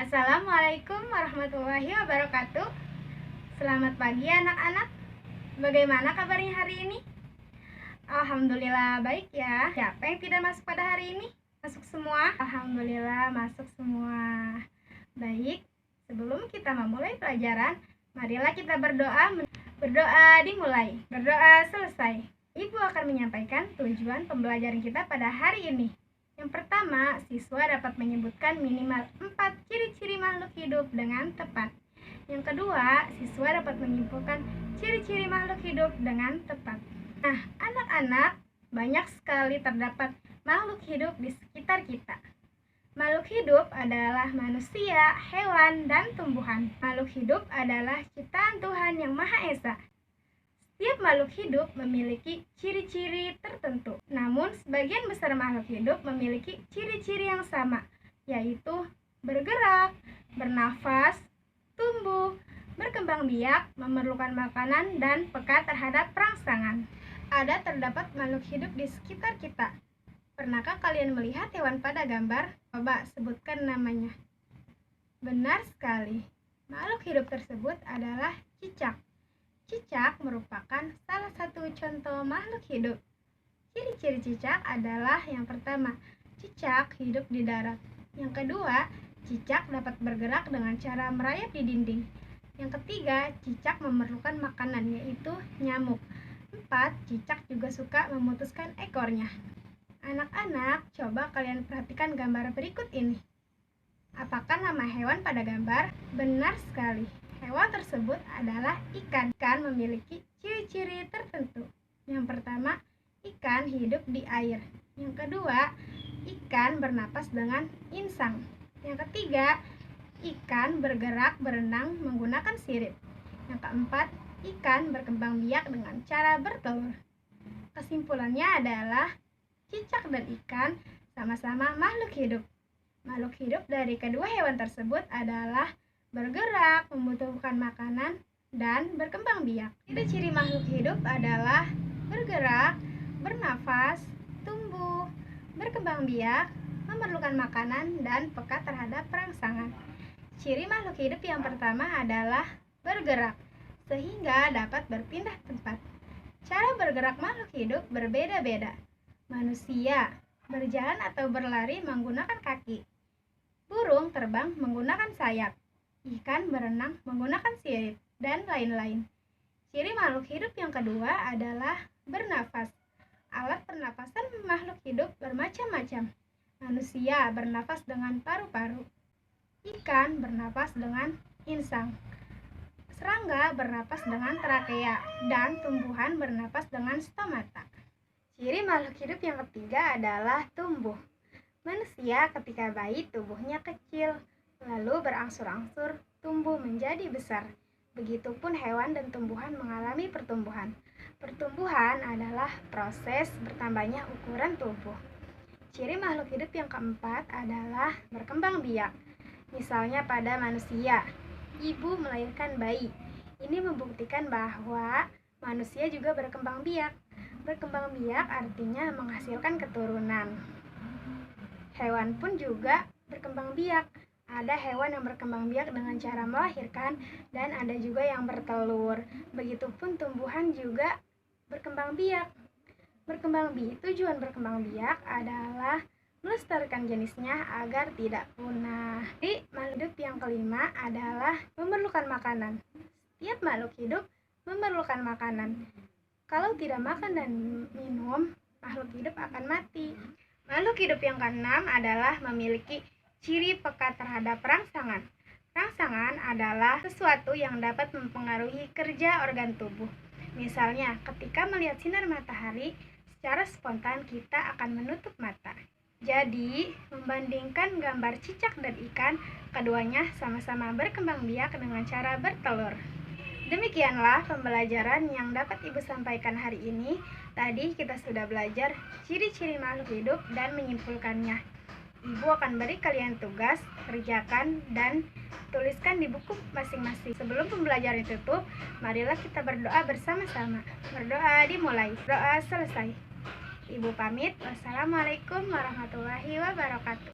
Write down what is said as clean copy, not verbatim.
Assalamualaikum warahmatullahi wabarakatuh. Selamat pagi anak-anak. Bagaimana kabarnya hari ini? Alhamdulillah baik ya. Siapa yang tidak masuk pada hari ini? Masuk semua? Alhamdulillah masuk semua. Baik, sebelum kita memulai pelajaran, marilah kita berdoa. Berdoa dimulai, berdoa selesai. Ibu akan menyampaikan tujuan pembelajaran kita pada hari ini. Yang pertama, siswa dapat menyebutkan minimal 4 ciri-ciri makhluk hidup dengan tepat. Yang kedua, siswa dapat menyimpulkan ciri-ciri makhluk hidup dengan tepat. Nah, anak-anak, banyak sekali terdapat makhluk hidup di sekitar kita. Makhluk hidup adalah manusia, hewan, dan tumbuhan. Makhluk hidup adalah ciptaan Tuhan yang Maha Esa. Setiap makhluk hidup memiliki ciri-ciri tertentu. Namun, sebagian besar makhluk hidup memiliki ciri-ciri yang sama, yaitu bergerak, bernafas, tumbuh, berkembang biak, memerlukan makanan, dan peka terhadap rangsangan. Ada terdapat makhluk hidup di sekitar kita. Pernahkah kalian melihat hewan pada gambar? Coba sebutkan namanya. Benar sekali. Makhluk hidup tersebut adalah cicak. Cicak merupakan salah satu contoh makhluk hidup. Ciri-ciri cicak adalah yang pertama, cicak hidup di darat. Yang kedua, cicak dapat bergerak dengan cara merayap di dinding. Yang ketiga, cicak memerlukan makanan, yaitu nyamuk. 4. Cicak juga suka memutuskan ekornya. Anak-anak, coba kalian perhatikan gambar berikut ini. Apakah nama hewan pada gambar? Benar sekali. Hewan tersebut adalah ikan. Ikan memiliki ciri-ciri tertentu. Yang pertama, ikan hidup di air. Yang kedua, ikan bernapas dengan insang. Yang ketiga, ikan bergerak berenang menggunakan sirip. Yang keempat, ikan berkembang biak dengan cara bertelur. Kesimpulannya adalah cicak dan ikan sama-sama makhluk hidup. Makhluk hidup dari kedua hewan tersebut adalah bergerak, membutuhkan makanan, dan berkembang biak. Ciri-ciri makhluk hidup adalah bergerak, bernafas, tumbuh, berkembang biak, memerlukan makanan, dan peka terhadap rangsangan. Ciri makhluk hidup yang pertama adalah bergerak, sehingga dapat berpindah tempat. Cara bergerak makhluk hidup berbeda-beda. Manusia berjalan atau berlari menggunakan kaki. Burung terbang menggunakan sayap. Ikan berenang menggunakan sirip, dan lain-lain. Ciri makhluk hidup yang kedua adalah bernafas. Alat pernapasan makhluk hidup bermacam-macam. Manusia bernafas dengan paru-paru. Ikan bernafas dengan insang. Serangga bernafas dengan trakea, dan tumbuhan bernafas dengan stomata. Ciri makhluk hidup yang ketiga adalah tumbuh. Manusia ketika bayi tubuhnya kecil, lalu berangsur-angsur tumbuh menjadi besar. Begitupun hewan dan tumbuhan mengalami pertumbuhan. Pertumbuhan adalah proses bertambahnya ukuran tubuh. Ciri makhluk hidup yang keempat adalah berkembang biak. Misalnya pada manusia, ibu melahirkan bayi. Ini membuktikan bahwa manusia juga berkembang biak. Berkembang biak artinya menghasilkan keturunan. Hewan pun juga berkembang biak. Ada hewan yang berkembang biak dengan cara melahirkan, dan ada juga yang bertelur. Begitupun tumbuhan juga berkembang biak. Tujuan berkembang biak adalah melestarikan jenisnya agar tidak punah. Jadi, makhluk hidup yang kelima adalah memerlukan makanan. Setiap makhluk hidup memerlukan makanan. Kalau tidak makan dan minum, makhluk hidup akan mati. Makhluk hidup yang keenam adalah memiliki ciri peka terhadap rangsangan. Rangsangan adalah sesuatu yang dapat mempengaruhi kerja organ tubuh. Misalnya, ketika melihat sinar matahari, secara spontan kita akan menutup mata. Jadi, membandingkan gambar cicak dan ikan, keduanya sama-sama berkembang biak dengan cara bertelur. Demikianlah pembelajaran yang dapat Ibu sampaikan hari ini. Tadi kita sudah belajar ciri-ciri makhluk hidup dan menyimpulkannya. Ibu akan beri kalian tugas, kerjakan, dan tuliskan di buku masing-masing. Sebelum pembelajaran ditutup, marilah kita berdoa bersama-sama. Berdoa dimulai, doa selesai. Ibu pamit. Wassalamualaikum warahmatullahi wabarakatuh.